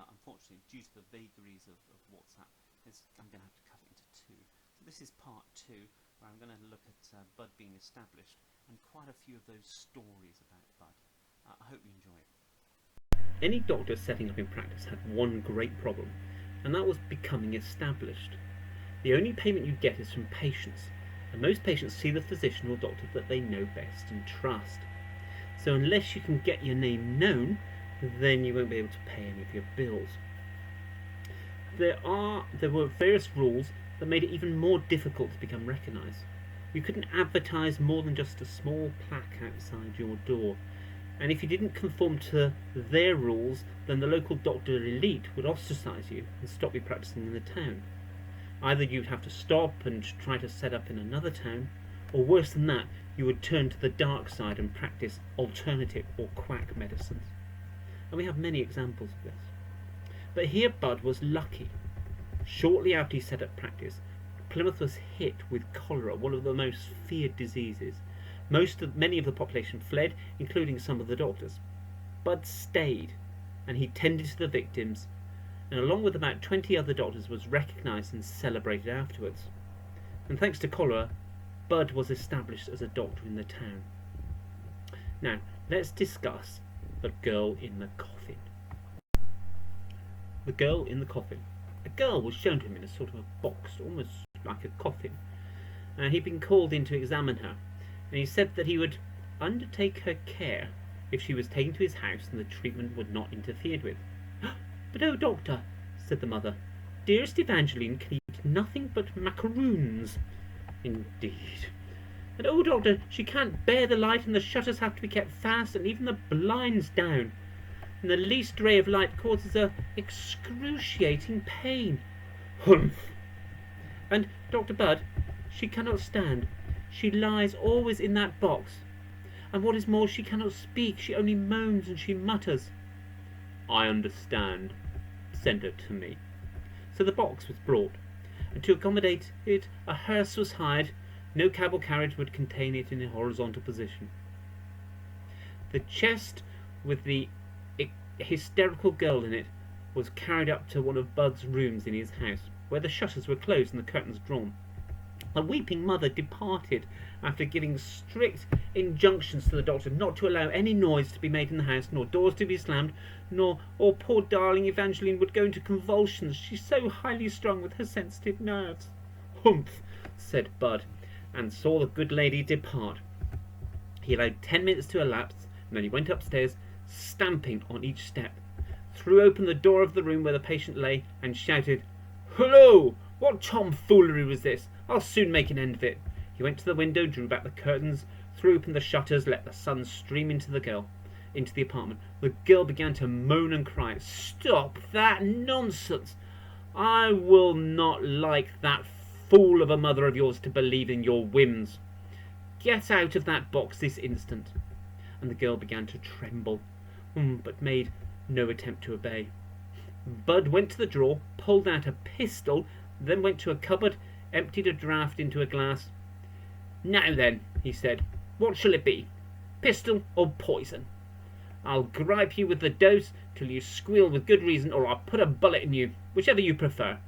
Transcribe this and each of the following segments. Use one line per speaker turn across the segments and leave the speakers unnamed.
unfortunately, due to the vagaries of WhatsApp, I'm going to have to cut it into two. So this is part two, where I'm going to look at Bud being established and quite a few of those stories about Bud. I hope you enjoy it.
Any doctor setting up in practice had one great problem, and that was becoming established. The only payment you get is from patients, and most patients see the physician or doctor that they know best and trust. So unless you can get your name known, then you won't be able to pay any of your bills. There were various rules that made it even more difficult to become recognised. You couldn't advertise more than just a small plaque outside your door, and if you didn't conform to their rules, then the local doctor elite would ostracise you and stop you practising in the town. Either you'd have to stop and try to set up in another town, or worse than that, you would turn to the dark side and practice alternative or quack medicines. And we have many examples of this. But here Bud was lucky. Shortly after he set up practice, Plymouth was hit with cholera, one of the most feared diseases. Many of the population fled, including some of the doctors. Bud stayed, and he tended to the victims, and along with about 20 other doctors was recognised and celebrated afterwards. And thanks to cholera, Bud was established as a doctor in the town. Now, let's discuss the girl in the coffin. The girl in the coffin. A girl was shown to him in a sort of a box, almost like a coffin. He'd been called in to examine her, and he said that he would undertake her care if she was taken to his house and the treatment would not interfered with. "But oh, doctor," said the mother, "dearest Evangeline can eat nothing but macaroons." "Indeed." "And oh, doctor, she can't bear the light, and the shutters have to be kept fast, and even the blinds down. And the least ray of light causes her excruciating pain." "Humph!" "And, Dr. Budd, she cannot stand. She lies always in that box. And what is more, she cannot speak. She only moans and she mutters." "I understand. Send her to me." So the box was brought, and to accommodate it a hearse was hired. No cab or carriage would contain it in a horizontal position. The chest with the hysterical girl in it was carried up to one of Bud's rooms in his house, where the shutters were closed and the curtains drawn. The weeping mother departed after giving strict injunctions to the doctor not to allow any noise to be made in the house, nor doors to be slammed, or poor darling Evangeline would go into convulsions. She's so highly strung with her sensitive nerves. "Humph!" said Bud, and saw the good lady depart. He allowed 10 minutes to elapse, and then he went upstairs, stamping on each step, threw open the door of the room where the patient lay, and shouted, "Hullo! What tomfoolery was this? I'll soon make an end of it." He went to the window, drew back the curtains, threw open the shutters, let the sun stream into the apartment. The girl began to moan and cry. "Stop that nonsense! I will not like that fool of a mother of yours to believe in your whims. Get out of that box this instant." And the girl began to tremble, but made no attempt to obey. Bud went to the drawer, pulled out a pistol, then went to a cupboard, emptied a draught into a glass. "Now then," he said, "what shall it be? Pistol or poison? I'll gripe you with the dose till you squeal with good reason, or I'll put a bullet in you, whichever you prefer.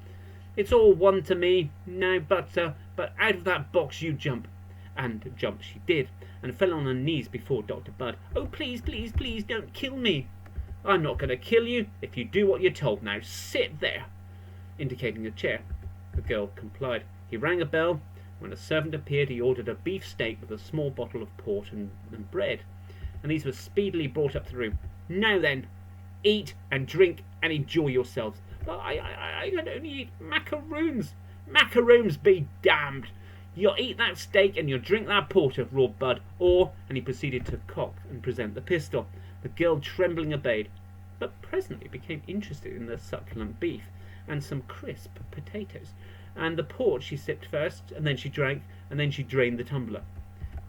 It's all one to me. Now, but out of that box you jump." And jump she did, and fell on her knees before Dr. Budd. "Oh, please, please, please, don't kill me." "I'm not going to kill you if you do what you're told. Now sit there," indicating a chair. The girl complied. He rang a bell. When a servant appeared, he ordered a beef steak with a small bottle of port and bread, and these were speedily brought up to the room. "Now then, eat and drink and enjoy yourselves." "But I can only eat macaroons." "Macaroons be damned! You'll eat that steak and you'll drink that porter," roared Bud, "or—" and he proceeded to cock and present the pistol. The girl trembling obeyed, but presently became interested in the succulent beef and some crisp potatoes, and the port she sipped first, and then she drank, and then she drained the tumbler.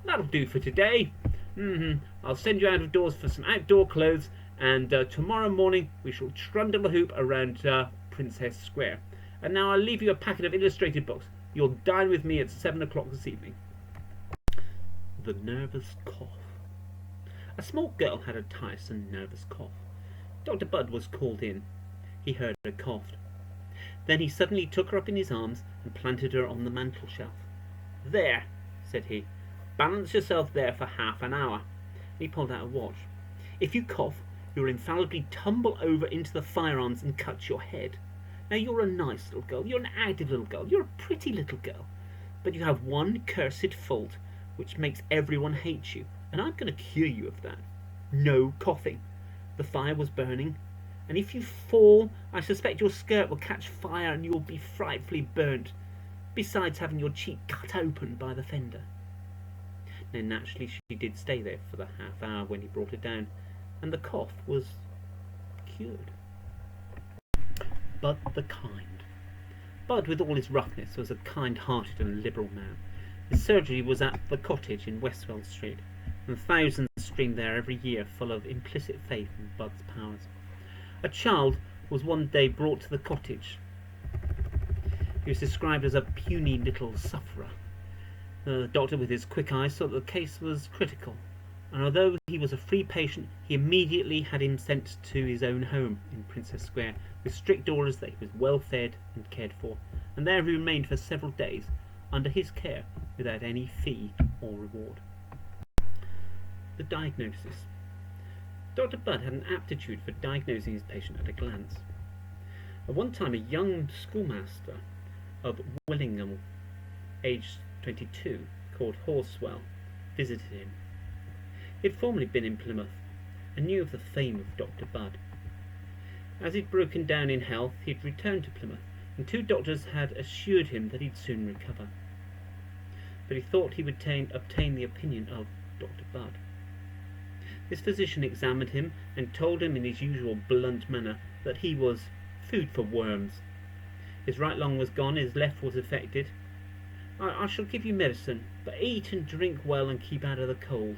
"That'll do for today. I'll send you out of doors for some outdoor clothes, and tomorrow morning we shall trundle a hoop around Princess Square. And now I'll leave you a packet of illustrated books. You'll dine with me at 7 o'clock this evening." The nervous cough. A small girl had a tiresome nervous cough. Dr. Budd was called in. he heard her cough. Then he suddenly took her up in his arms and planted her on the mantel-shelf. "There," said he, "balance yourself there for half an hour." And he pulled out a watch. "If you cough, you'll infallibly tumble over into the firearms and cut your head. Now you're a nice little girl, you're an active little girl, you're a pretty little girl, but you have one cursed fault which makes everyone hate you, and I'm going to cure you of that. No coughing. The fire was burning, and if you fall, I suspect your skirt will catch fire and you'll be frightfully burnt, besides having your cheek cut open by the fender." Now naturally she did stay there for the half hour when he brought her down, and the cough was cured. Bud the kind. Bud, with all his roughness, was a kind-hearted and liberal man. His surgery was at the cottage in Westwell Street, and thousands streamed there every year full of implicit faith in Bud's powers. A child was one day brought to the cottage. He was described as a puny little sufferer. The doctor, with his quick eyes, saw that the case was critical, and although he was a free patient, he immediately had him sent to his own home in Princess Square, with strict orders that he was well fed and cared for, and there he remained for several days under his care without any fee or reward. The diagnosis. Dr. Budd had an aptitude for diagnosing his patient at a glance. At one time, a young schoolmaster of Willingham, aged 22, called Horswell, visited him. He had formerly been in Plymouth, and knew of the fame of Dr. Budd. As he'd broken down in health, he'd returned to Plymouth, and 2 doctors had assured him that he'd soon recover. But he thought he would obtain the opinion of Dr. Budd. This physician examined him and told him in his usual blunt manner that he was food for worms. His right lung was gone, his left was affected. I shall give you medicine, but eat and drink well and keep out of the cold,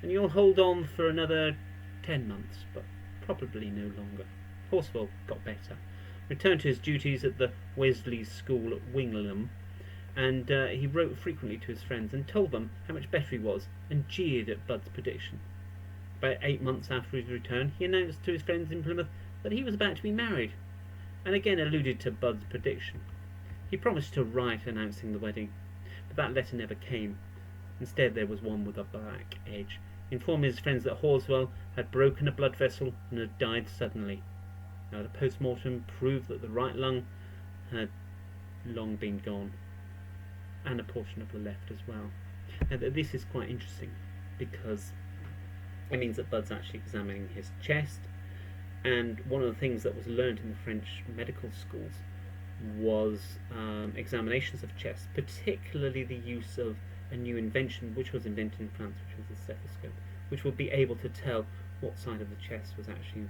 and you'll hold on for another 10 months, but probably no longer." Horswell got better, returned to his duties at the Wesley School at Wingham, and he wrote frequently to his friends and told them how much better he was, and jeered at Bud's prediction. About 8 months after his return, he announced to his friends in Plymouth that he was about to be married, and again alluded to Bud's prediction. He promised to write announcing the wedding, but that letter never came. Instead, there was one with a black edge, informing his friends that Horswell had broken a blood vessel and had died suddenly. Now, the post-mortem proved that the right lung had long been gone, and a portion of the left as well. Now, this is quite interesting, because it means that Bud's actually examining his chest, and one of the things that was learned in the French medical schools was examinations of chest, particularly the use of a new invention which was invented in France, which was the stethoscope, which would be able to tell what side of the chest was actually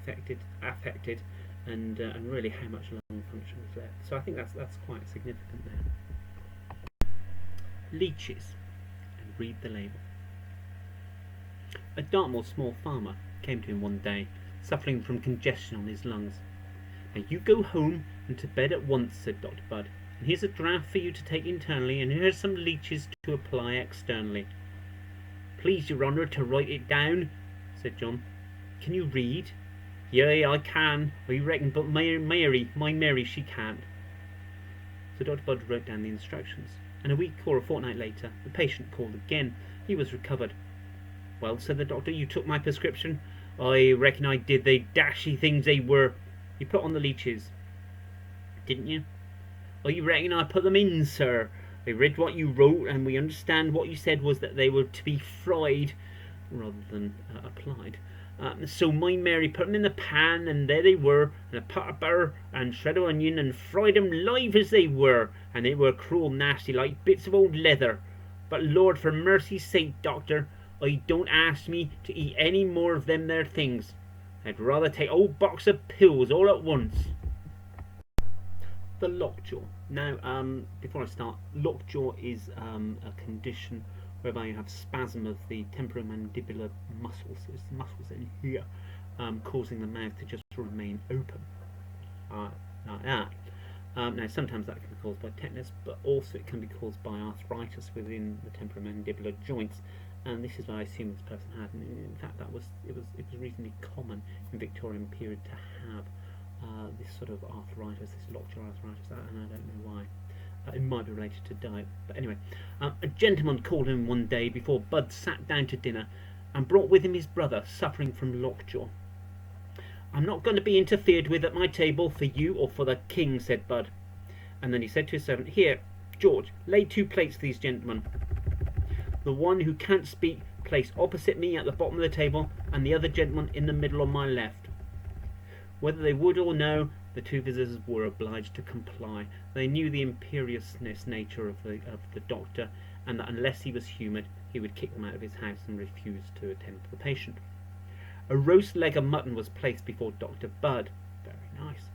affected, and really how much lung function was left. So I think that's quite significant there. Leeches, and read the label. A Dartmoor small farmer came to him one day, suffering from congestion on his lungs. "Now you go home and to bed at once," said Dr. Budd, "and here's a draught for you to take internally, and here's some leeches to apply externally." "Please, your honour, to write it down," said John. "Can you read?" "Yea, I can, I reckon, but my Mary, she can't." So Dr. Budd wrote down the instructions, and a week or a fortnight later, the patient called again. He was recovered. "Well," said the doctor, "you took my prescription?" "I reckon I did, they dashy things they were." "You put on the leeches, didn't you?" "I reckon I put them in, sir. I read what you wrote, and we understand what you said was that they were to be fried rather than applied. So my Mary put them in the pan, and there they were, and a pot of butter and shred of onion, and fried them live as they were, and they were cruel nasty, like bits of old leather. But Lord, for mercy's sake, doctor, I don't ask me to eat any more of them there things. I'd rather take a whole box of pills all at once." The lockjaw. Now, before I start, lockjaw is a condition whereby you have spasm of the temporomandibular muscles. It's the muscles in here, causing the mouth to just remain open, like that. Now, sometimes that can be caused by tetanus, but also it can be caused by arthritis within the temporomandibular joints, and this is what I assume this person had. And in fact, it was reasonably common in Victorian period to have this sort of arthritis, this lockjaw arthritis, and I don't know why. It might be related to diet, but anyway. A gentleman called him one day before Bud sat down to dinner and brought with him his brother suffering from lockjaw. "I'm not going to be interfered with at my table for you or for the king," said Bud. And then he said to his servant, "Here, George, lay 2 plates for these gentlemen. The one who can't speak place opposite me at the bottom of the table, and the other gentleman in the middle on my left." Whether they would or no, the 2 visitors were obliged to comply. They knew the imperiousness nature of the doctor, and that unless he was humoured, he would kick them out of his house and refuse to attend to the patient. A roast leg of mutton was placed before Dr. Budd. Very nice.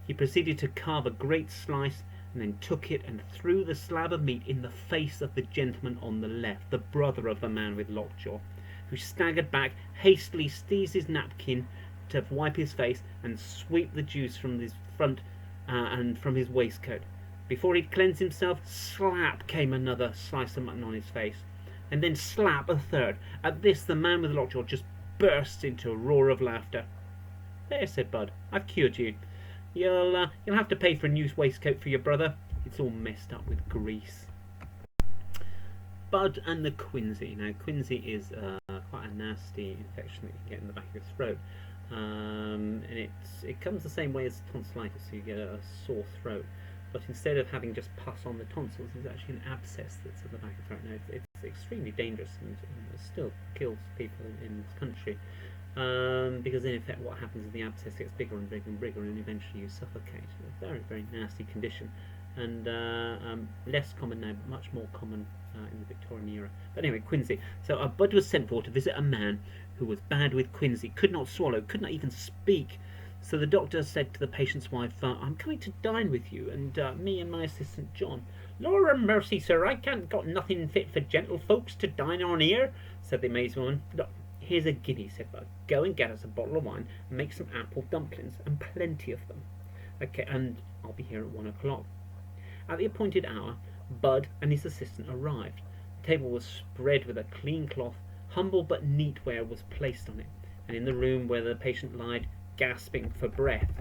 He proceeded to carve a great slice, and then took it and threw the slab of meat in the face of the gentleman on the left, the brother of the man with lockjaw, who staggered back, hastily seized his napkin to wipe his face and sweep the juice from his front and from his waistcoat. Before he'd cleansed himself, slap came another slice of mutton on his face, and then slap a third. At this, the man with lockjaw just burst into a roar of laughter. "There," said Bud, "I've cured you. You'll have to pay for a new waistcoat for your brother. It's all messed up with grease." Bud and the quinsy. Now, quinsy is quite a nasty infection that you can get in the back of your throat. And it comes the same way as tonsillitis, so you get a sore throat. But instead of having just pus on the tonsils, there's actually an abscess that's at the back of the throat. Now, it's extremely dangerous and it still kills people in this country. Because in effect what happens is the abscess gets bigger and bigger and bigger, and eventually you suffocate. A very, very nasty condition, and less common now, but much more common in the Victorian era. But anyway, quinsy. So Bud was sent for to visit a man who was bad with quinsy, could not swallow, could not even speak. So the doctor said to the patient's wife, "I'm coming to dine with you, and me and my assistant John." "Lord of mercy, sir, I can't got nothing fit for gentlefolks to dine on here," said the amazed woman. "Look, here's a guinea," said Bud. "Go and get us a bottle of wine and make some apple dumplings, and plenty of them. Okay, and I'll be here at 1 o'clock. At the appointed hour, Bud and his assistant arrived. The table was spread with a clean cloth. Humble but neat ware was placed on it, and in the room where the patient lied, gasping for breath,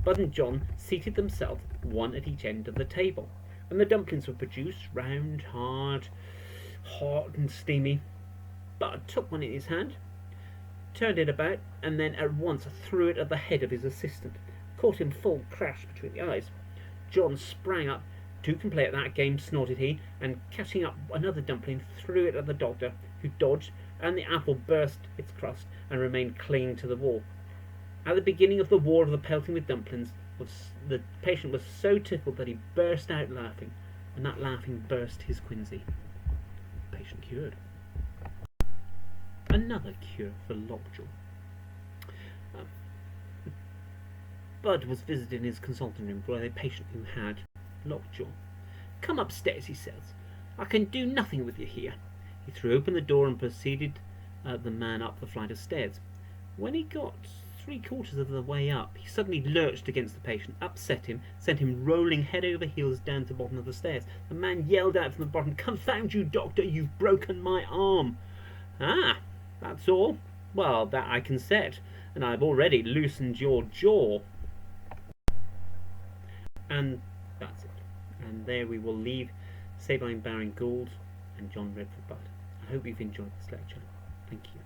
Bud and John seated themselves, one at each end of the table, and the dumplings were produced, round, hard, hot and steamy. Bud took one in his hand, turned it about, and then at once threw it at the head of his assistant, caught him full crash between the eyes. John sprang up. "Two can play at that game," snorted he, and catching up another dumpling, threw it at the doctor, who dodged, and the apple burst its crust and remained clinging to the wall. At the beginning of the war of the pelting with dumplings, the patient was so tickled that he burst out laughing, and that laughing burst his quinsy. Patient cured. Another cure for lockjaw. Bud was visiting his consulting room for a patient who had lockjaw. "Come upstairs," he says. "I can do nothing with you here." He threw open the door and preceded the man up the flight of stairs. When he got 3/4 of the way up, he suddenly lurched against the patient, upset him, sent him rolling head over heels down to the bottom of the stairs. The man yelled out from the bottom, "Confound you, doctor, you've broken my arm." "Ah, that's all? Well, that I can set, and I've already loosened your jaw." And that's it. And there we will leave Sabine Baring Gould and John Redford Budd. I hope you've enjoyed this lecture. Thank you.